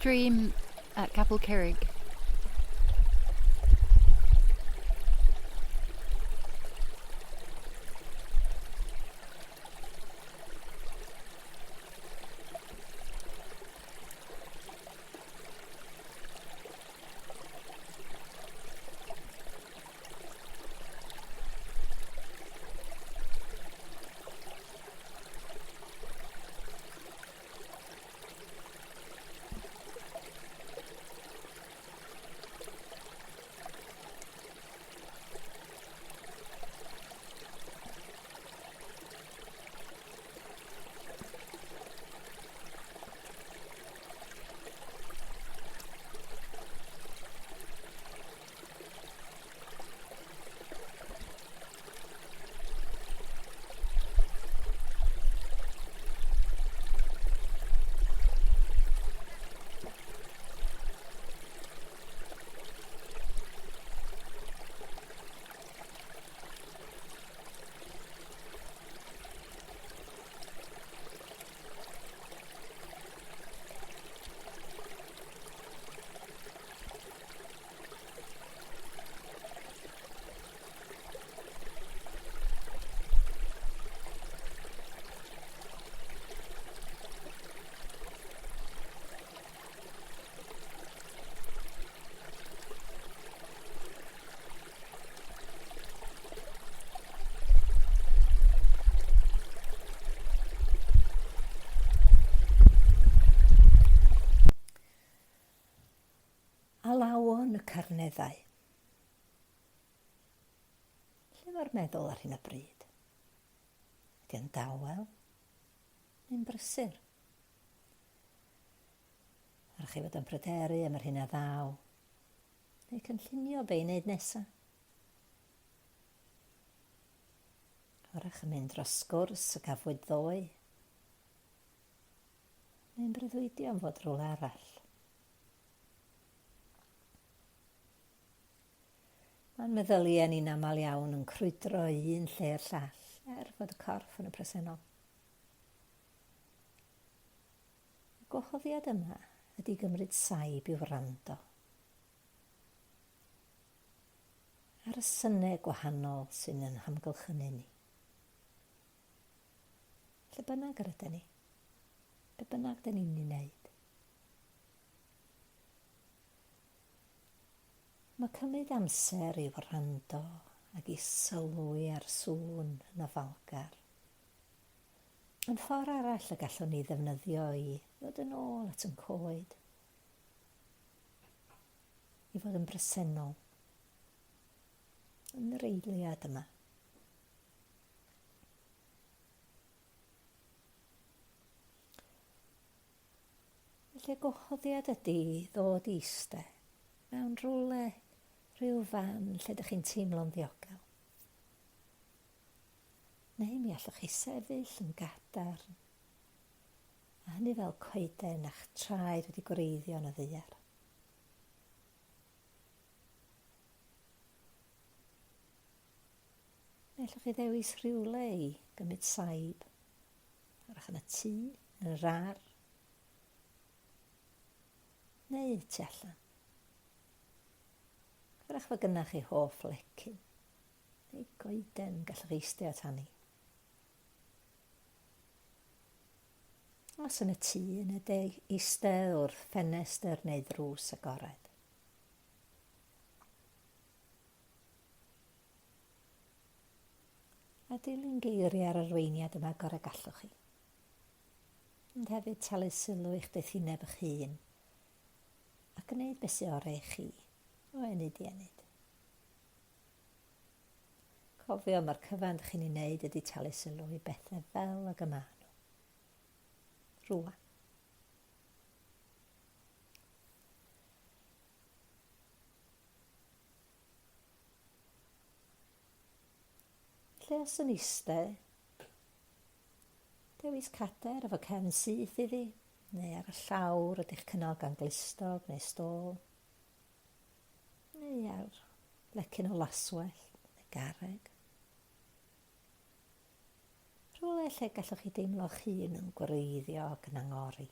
Stream at Capel Curig. Alawon y carneddau. Lle mae'r meddwl ar hyn o bryd? Ydy yn dawel neu'n brysur? Arch ei fod yn pryderu am yr hyn a ddaw, neu cynllunio be i wneud nesaf? Arach yn mynd dros sgwrs y gafwyd ddoe, neu'n breuddwydio am fod rhywle arall? Mae'n meddyliau ni'n aml iawn yn crwydro un lle'r llall, fod y corff yn y presennol. Y gwahoddiad yma ydy gymryd saib i'w wrando. Ar y synnau gwahanol sy'n yn hamgylchynu ni. Lle bynnag yr ydyn ni? Be bynnag dyn ni'n ei wneud? Mae cymryd amser i wrando ac i sylwi ar sŵn yn ofalgar. Yn ffordd arall y gallwn ni ddefnyddio i ddod yn ôl at yn coed. I fod yn presennol. Yn yr eiliad yma. Felly gwahoddiad ydy ddod i eistedd mewn rhywle, rhyw fan lle ydych chi'n teimlo'n ddiogel. Neu mi allwch chi sefyll yn gadarn, a hynny fel coeden a'ch traed wedi gwreiddio yn y ddaear. Neu allwch chi ddewis rhywle i gymryd saib, arach yn y tŷ, yn yr ar, neu tu allan. Gwrach fod gynnach chi hoff lecyn, neu goeden gallwch chi eistedd at hanni. Os yn y tŷ yn y eistedd wrth ffenestr neu ddrws agored. A dilyn geiriau ar arweiniad yma gorau gallwch chi. Ond hefyd talu sylw i'ch deithuneb eich hun a gwneud beth sy'n orau i chi o enid i enid. Cofio mae'r cyfan chi'n ei wneud ydy talu sylw i bethau fel ag yma nhw. Rwan. Lle os yn eistedd, dewis cader efo cefn syth iddi, neu ar y llawr ydych cynnal gan glistog neu stôl, neu ar lecyn o laswell neu garreg. Rhywle lle gallwch chi deimlo'ch hun yn gwreiddio ac yn angori.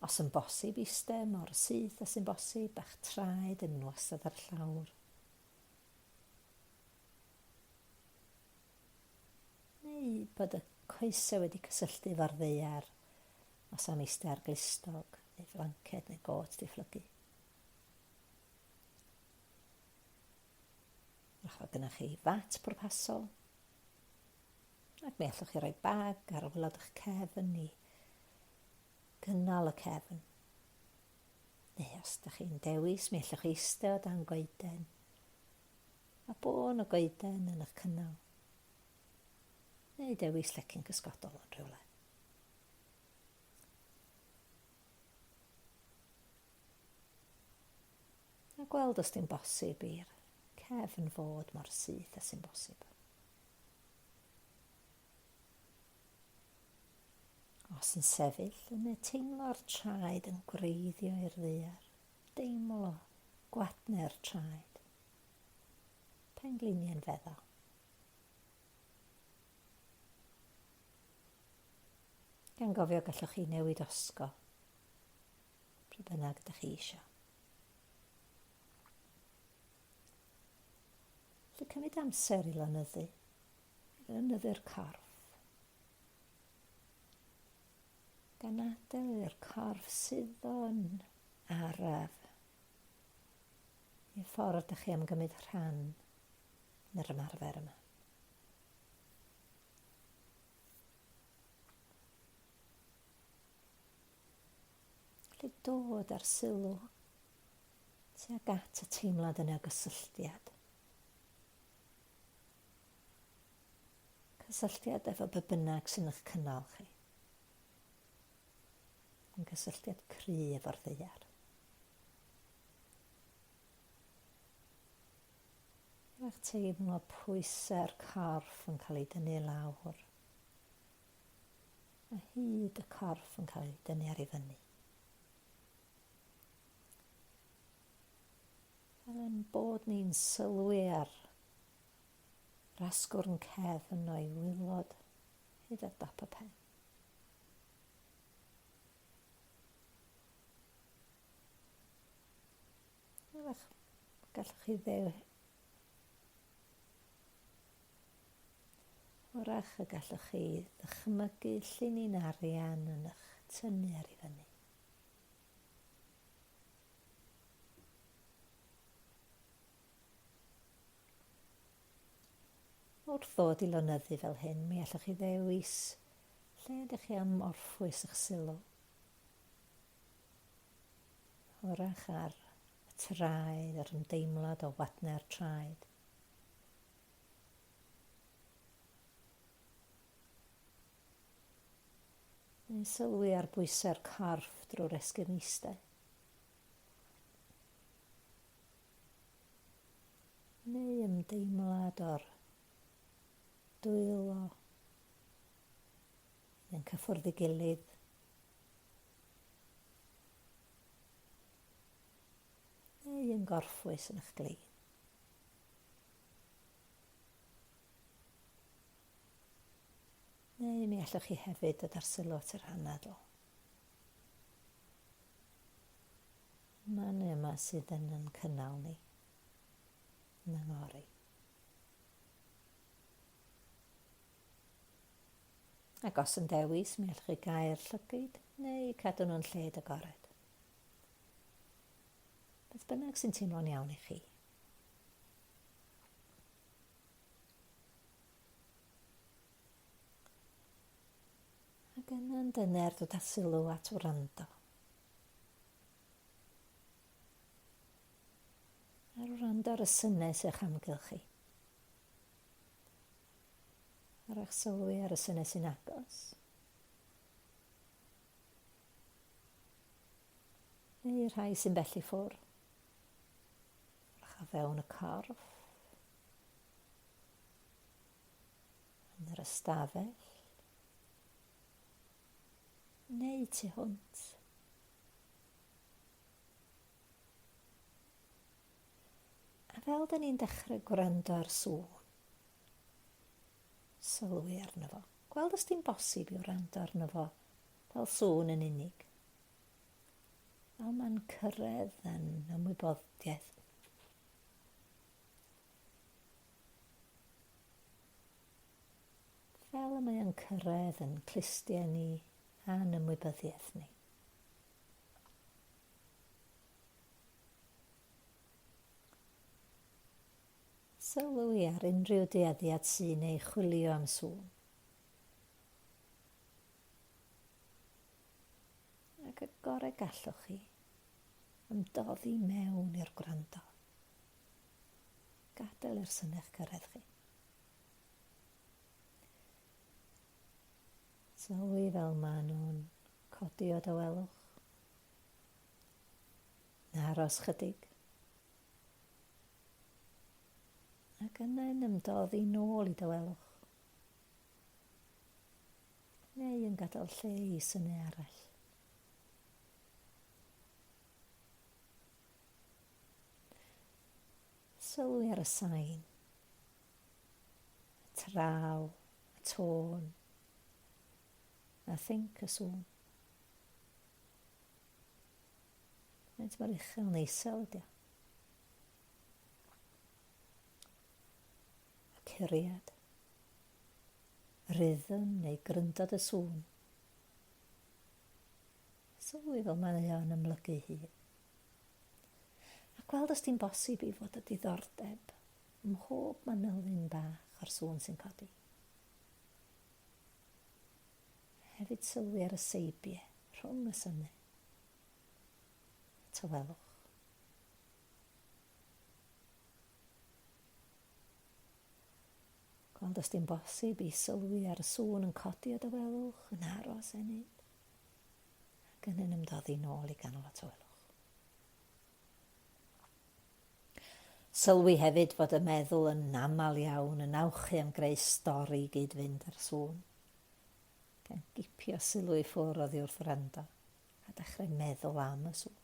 Os yn bosib eistedd mor syth as yn bosib a'ch traed yn wastad ar llawr. Neu bod y coesau wedi cysylltu efo'r ddaear os am eistedd ar glistog neu flanced neu got difflygu. Ac o gynnwch chi fat pwrpasol. Ac mi allwch chi roi bag ar wylod eich cefn i gynnal y cefn. Neu os ydych chi'n dewis, mi allwch chi eistedd o dan goeden. A bôn o goeden yn eich cynnal. Neu dewis lecyn cysgodol yn rhywle. A gweld os di'n bosib i'r cefn fod mor syth as sy'n bosib. Os yn sefyll, yna teimlo'r traed yn gwreiddio i'r ddaear. Deimlo gwadnau'r traed. Pengliniau'n feddal. Gan gofio gallwch chi newid osgo. Pryd bynnag ydych chi eisiau. Felly cymryd amser i lonyddu'r corff. Gan adael i'r corff sydd o'n araf i'r ffordd ydych chi am gymryd rhan yn yr ymarfer yma. Felly dod ar sylw tuag at y teimlad yn y gysylltiad. Cysylltiad efo be bynnag sy'n eich cynnal chi. Yn cysylltiad cry efo'r ddaear. Eich teimlo pwysau'r corff yn cael ei dynnu lawr. A hyd y corff yn cael ei dynnu ar ei fyny. Fel yn bod ni'n sylwi ar rasgwrn cefn o'i wylod hyd at dop y pen. Gallwch chi Wrach y gallwch chi ddychmygu llun i'n arian yn eich tynnu ar ei fyny. Wrth ddod i lonyddu fel hyn, mi allwch chi ddewis lle ydych chi am orffwys eich sylw. Wrach ar y traed, yr ymdeimlad o wadnau'r traed. Neu sylwi ar bwysau'r corff drwy'r esgyrn eistedd. Neu ymdeimlad o'r dwylo yn cyffwrdd ei gilydd. Neu yn gorffwys yn eich glin. Neu mi allwch chi hefyd dod ar sylw at yr anadl. Man yma sydd yn cynnal ni, yn angori. Ac os yn dewis, mi allwch chi gau'r llygyd neu cadw nhw'n lled agored. Beth bynnag sy'n teimlo'n iawn i chi. Ac yna'n dyner dod â sylw at wrando. Ar wrando ar y synnau sy'ch amgylch chi. Ar eich sylwi ar y synnau sy'n agos. Neu rhai sy'n bell i ffwrdd. A fewn y corff. Yn yr ystafell. Neu tu hwnt. A fel da ni'n dechrau gwrando ar sŵn, sylwi arno fo. Gweld os di'n bosib i wrando arno fo fel sŵn yn unig. Fel mae'n cyrraedd yn ymwybodaeth. Fel y mae yn cyrraedd yn clustiau ni a'n ymwybyddiaeth ni. Sylwi ar unrhyw dueddiad sy'n ei chwilio am sŵn. Ac y gorau gallwch chi ymdoddi mewn i'r gwrando. Gadael i'r synnau'ch cyrraedd chi. Sylwi fel maen nhw'n codi o dawelwch. Aros chydig. Ac yna'n ymdoddi nôl i dawelwch. Neu yn gadael lle i synnau arall. Sylwi ar y sain. Y traw, y tôn. A think y sŵn. Faint mor uchel neu isel ydi o. Y curiad. Rhythm neu gryndod y sŵn. Sylwi fel mae o'n ymlygu hun. A gweld os di'n bosib i fod y diddordeb mhob manylun bach o'r sŵn sy'n codi. Hefyd sylwi ar y seibiau rhwng y synnau. Y tawelwch. Gweld os di'n bosib i sylwi ar y sŵn yn codi o dawelwch, yn aros enid, ac yn ymdoddi nôl i ganol y tawelwch. Sylwi hefyd fod y meddwl yn aml iawn yn awchu am greu stori gyd-fynd ar sŵn. Gan gipio sylw i ffwrdd oddi wrth wrando a dechrau meddwl am y sŵn.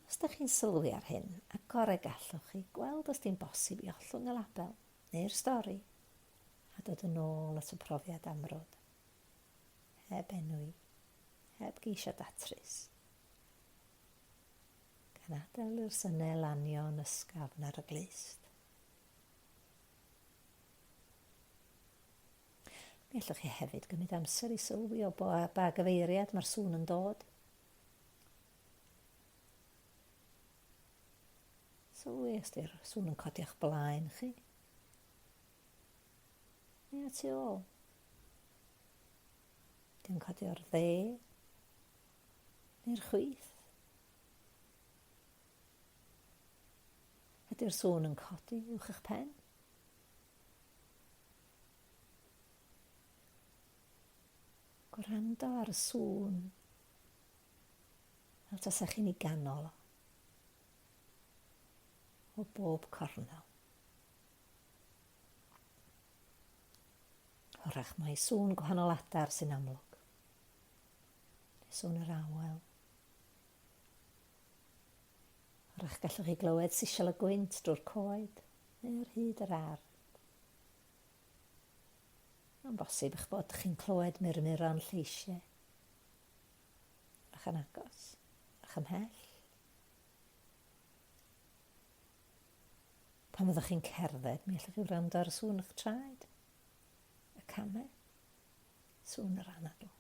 Os ydych chi'n sylwi ar hyn, a gorau gallwch chi gweld os di'n bosib i ollwng y label neu'r stori a dod yn ôl at y profiad amrwd. Heb enwi, heb geisio datrys. Gan adael i'r synnau lanio yn ysgafn ar y glist. Mi allwch chi hefyd gymryd amser i sylwi o ba gyfeiriad mae'r sŵn yn dod. Sylwi os di'r sŵn yn codi o'ch blaen chi. Neu at i ôl. Di'n codi o'r dde neu'r chwith. Ydy'r sŵn yn codi uwch eich pen? Gwrando ar y sŵn fel tasach chi'n ei ganol o bob cornel. Wrach mae sŵn gwahanol adar sy'n amlwg. Neu sŵn yr awel. Wrach gallwch chi glywed sisiol y gwynt drwy'r coed neu'r hyd yr ar. Mae'n bosib eich bod chi'n clywed murmuron lleisiau. Ach yn agos, ach ymhell. Pan fyddwch chi'n cerdded, mi allwch chi wrando ar y sŵn eich traed, y camau, sŵn yr anadl.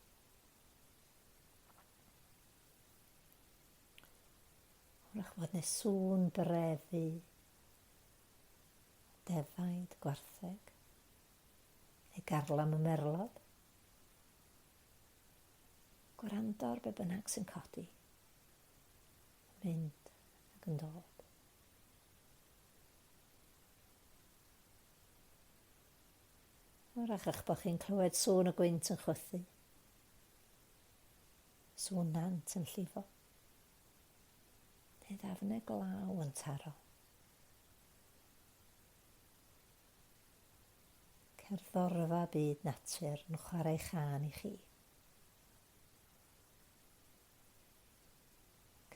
Wrach fod neu sŵn brefu, defaid, gwartheg, neu garlam y merlod. Gwrando ar be bynnag sy'n codi, mynd ac yn dod. Wrach eich bod chi'n clywed sŵn y gwynt yn chwythu, sŵn nant yn llifo, neu ddafnau glaw yn taro. Cerddorfa byd natur yn chwarae chan i chi.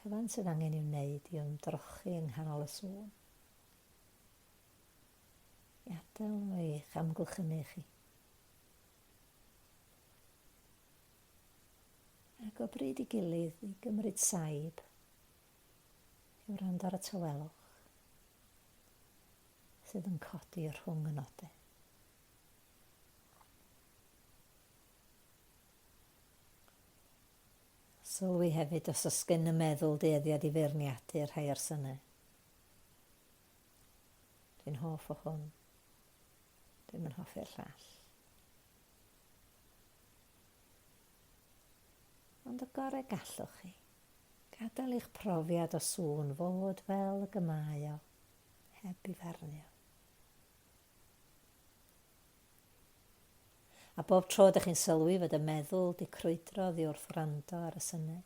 Cyfan sydd angen i'w wneud i ymdrochi yng nghanol y sŵn. I adael o'ch amgylchynu chi. Ac o bryd i gilydd i gymryd saib i wrando ar y tywelwch sydd yn codi rhwng y nodau. Sylwi hefyd os oes gen y meddwl dueddiad i feirniadu rhai o'r synnau. Dwi'n hoff o hwn. Dwi'n yn hoffi'r llall. Ond y gorau gallwch chi, gadael eich profiad o sŵn fod fel y gymau o, heb i farnio. A bob tro ydych chi'n sylwi fod y meddwl di crwydro oddi wrth wrando ar y synnau,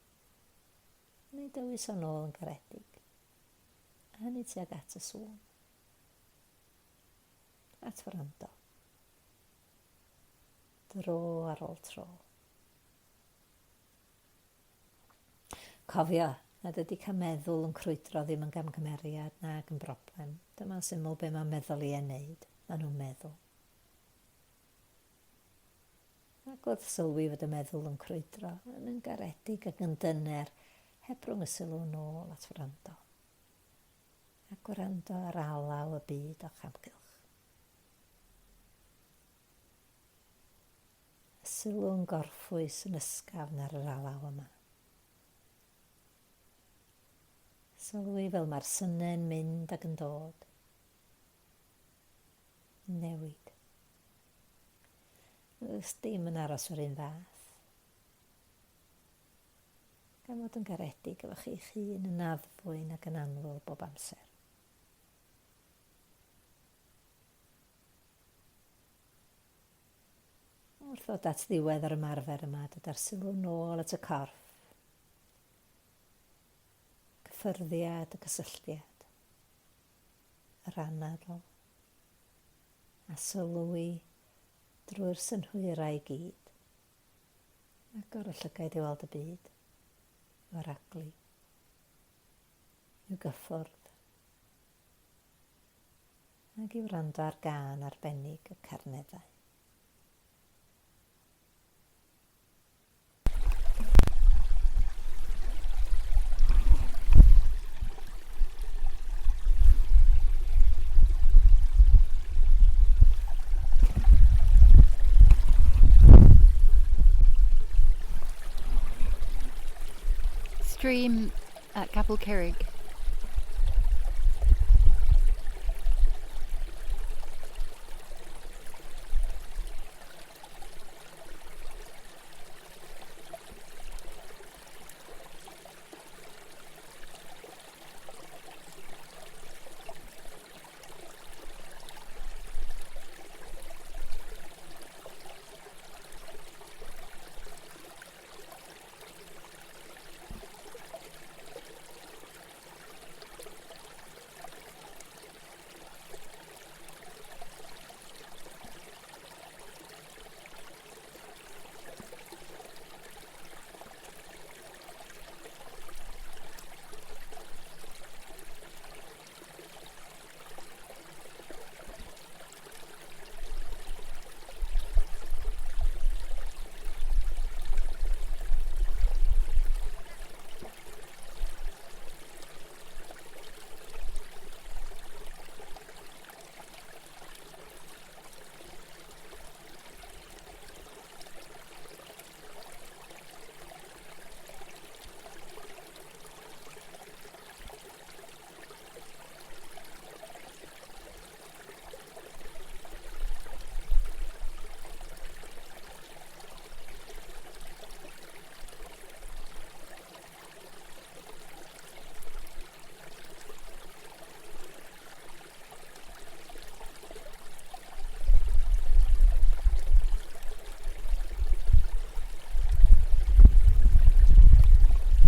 neu dywys o'n ôl yn garedig, a hynny tuag at y sŵn. At wrando. Dro ar ôl tro. Cofio, nad ydy cael meddwl yn crwydro ddim yn gamgymeriad nag yn broblem. Dyma'n syml be mae meddyliau wneud. Maen nhw'n meddwl. Ac wrth sylwi fod y meddwl yn crwydro, yn garedig ac yn dyner, heb rhwng y sylw nôl at wrando. Ac wrando ar alaw y byd o'ch amgylch. Y sylw yn gorffwys yn ysgafn ar yr alaw yma. Sylwi fel mae'r synnau'n mynd ac yn dod. Newid. Ys dim yn aros o'r un fath. Gan fod yn garedig efo chi'ch hun yn addfwyn ac yn anwyl bob amser. Wrth ddod at ddiwedd ar ymarfer yma, dyda'r sylw nôl at y corff. Cyffyrddiad y cysylltiad, yr anadl, a sylwi drwy'r synhwyrau i gyd, ac o'r llygaid i weld y byd, o'r aglu, i'w gyffwrdd, ac i wrando ar gân arbennig y carneddau. Stream at Capel Curig.